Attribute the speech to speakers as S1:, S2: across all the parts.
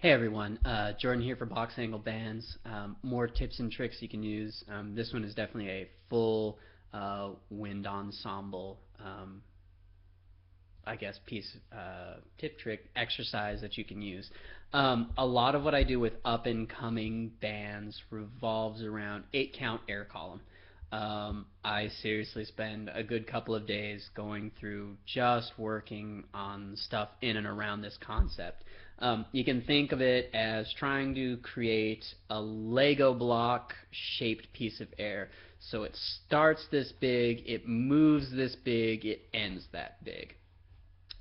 S1: Hey everyone, Jordan here for Box Angle Bands. More tips and tricks you can use. This one is definitely a full wind ensemble, I guess, tip trick exercise that you can use. A lot of what I do with up and coming bands revolves around 8 count air column. I seriously spend a good couple of days going through just working on stuff in and around this concept. You can think of it as trying to create a Lego block shaped piece of air. So it starts this big, it moves this big, it ends that big.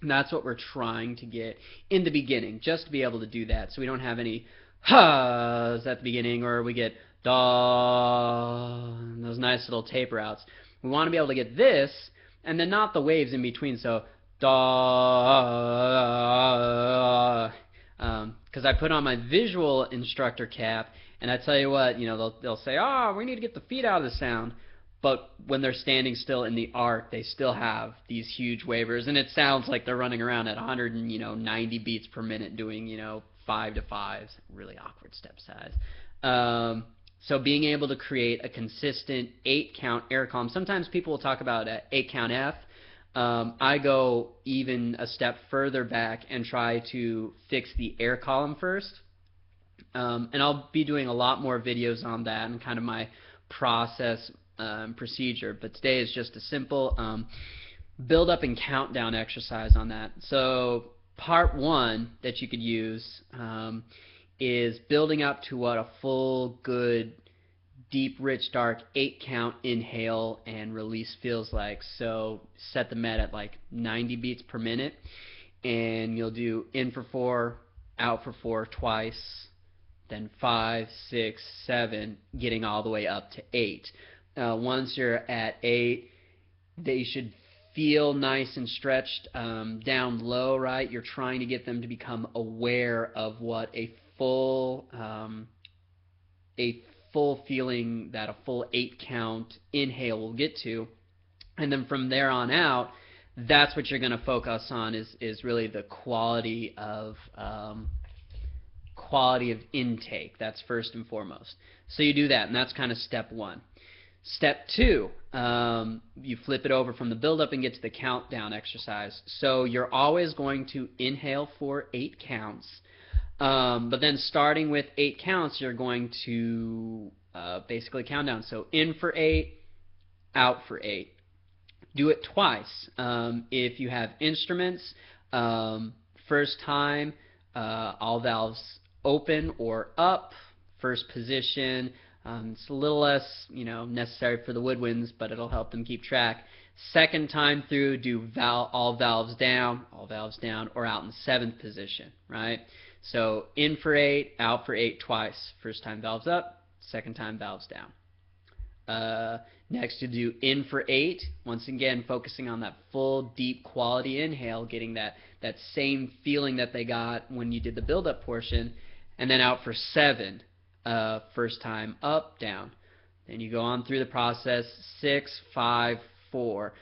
S1: And that's what we're trying to get in the beginning, just to be able to do that. So we don't have any ha's at the beginning, or we get da, those nice little taper outs. We want to be able to get this, and then not the waves in between. So da, because I put on my visual instructor cap, and I tell you what, they'll say, oh, we need to get the feet out of the sound. But when they're standing still in the arc, they still have these huge wavers, and it sounds like they're running around at 190 beats per minute doing 5 to 5s, really awkward step size. So being able to create a consistent 8 count air column. Sometimes people will talk about 8 count F. I go even a step further back and try to fix the air column first. And I'll be doing a lot more videos on that and kind of my process procedure, but today is just a simple build up and countdown exercise on that. So part one that you could use is building up to what a full, good, deep, rich, dark 8 count inhale and release feels like. So set the med at like 90 beats per minute, and you'll do in for 4, out for 4 twice, then 5, 6, 7, getting all the way up to 8. Once you're at 8, they should feel nice and stretched down low, right? You're trying to get them to become aware of what a full feeling that a full 8 count inhale will get to. And then from there on out, that's what you're going to focus on is really the quality of intake. That's first and foremost. So you do that, and that's kind of step one. Step two, you flip it over from the build-up and get to the countdown exercise. So you're always going to inhale for 8 counts, but then starting with 8 counts, you're going to basically count down. So in for 8, out for 8. Do it twice. If you have instruments, first time, all valves open or up, first position. It's a little less, necessary for the woodwinds, but it'll help them keep track. Second time through, do all valves down, or out in 7th position, right? So in for 8, out for 8 twice. First time valves up, second time valves down. Next, you do in for 8. Once again, focusing on that full, deep, quality inhale, getting that same feeling that they got when you did the build-up portion. And then out for 7. First time up, down. Then you go on through the process, 6, 5, 4,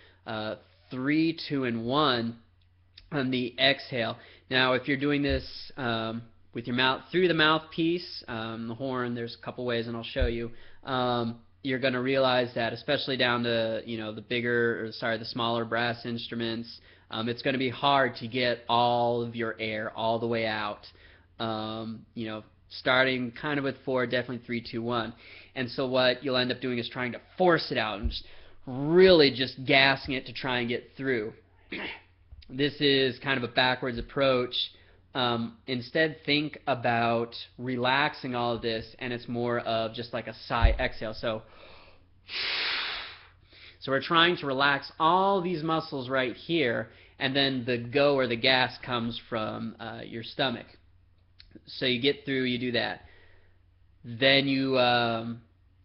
S1: 3, 2, and 1 on the exhale. Now, if you're doing this with your mouth, through the mouthpiece, the horn, there's a couple ways, and I'll show you. You're going to realize that, especially down to the smaller brass instruments, it's going to be hard to get all of your air all the way out. Starting kind of with 4, definitely 3, 2, 1. And so what you'll end up doing is trying to force it out and just really just gassing it to try and get through. This is kind of a backwards approach. Instead, think about relaxing all of this, and it's more of just like a sigh exhale. So we're trying to relax all these muscles right here, and then the go or the gas comes from your stomach. So you get through, you do that. Then you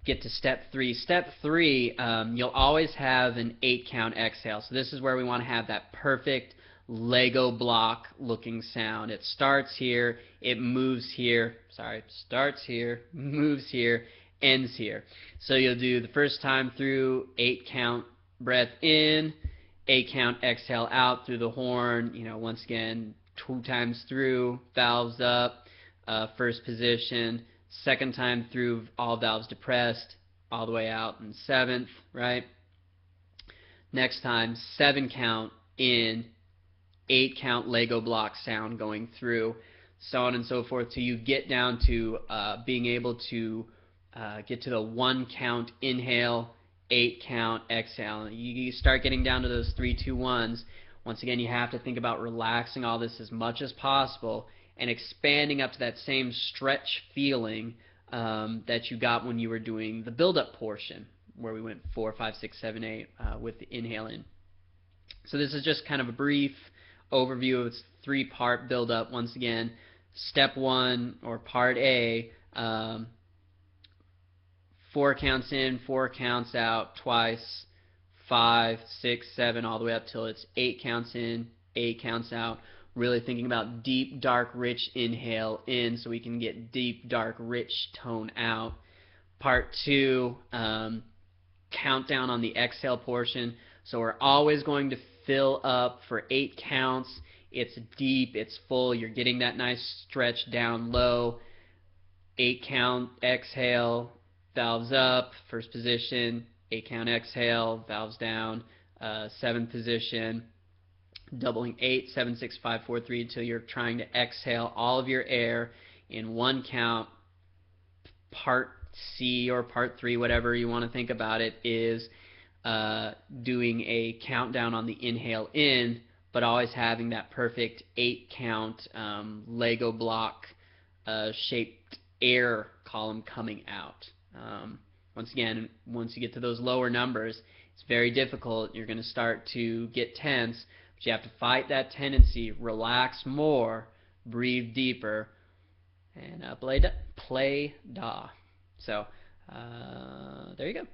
S1: get to step 3. Step 3, you'll always have an 8 count exhale. So this is where we want to have that perfect Lego block looking sound. It starts here, it moves here, starts here, moves here, ends here. So you'll do the first time through 8 count breath in, 8 count exhale out through the horn, once again, 2 times through, valves up, first position, second time through, all valves depressed, all the way out in seventh, right? Next time, 7 count in, 8 count Lego block sound going through, so on and so forth, till you get down to being able to get to the 1 count inhale, 8 count exhale. You start getting down to those 3, 2, 1s. Once again, you have to think about relaxing all this as much as possible and expanding up to that same stretch feeling that you got when you were doing the build-up portion, where we went 4, 5, 6, 7, 8 with the inhale in. So this is just kind of a brief overview of its 3-part build-up. Once again, step 1, or part A, 4 counts in, 4 counts out twice, 5, 6, 7, all the way up till it's 8 counts in, 8 counts out. Really thinking about deep, dark, rich inhale in so we can get deep, dark, rich tone out. Part 2, countdown on the exhale portion. So we're always going to fill up for 8 counts. It's deep, it's full, you're getting that nice stretch down low. 8 count exhale, valves up, first position, 8 count exhale, valves down, 7th position, doubling 8, 7, 6, 5, 4, 3 until you're trying to exhale all of your air in 1 count. Part C or part 3, whatever you want to think about it, is doing a countdown on the inhale in, but always having that perfect 8 count Lego block shaped air column coming out. Once again, once you get to those lower numbers, it's very difficult. You're going to start to get tense, but you have to fight that tendency, relax more, breathe deeper, and play da. So there you go.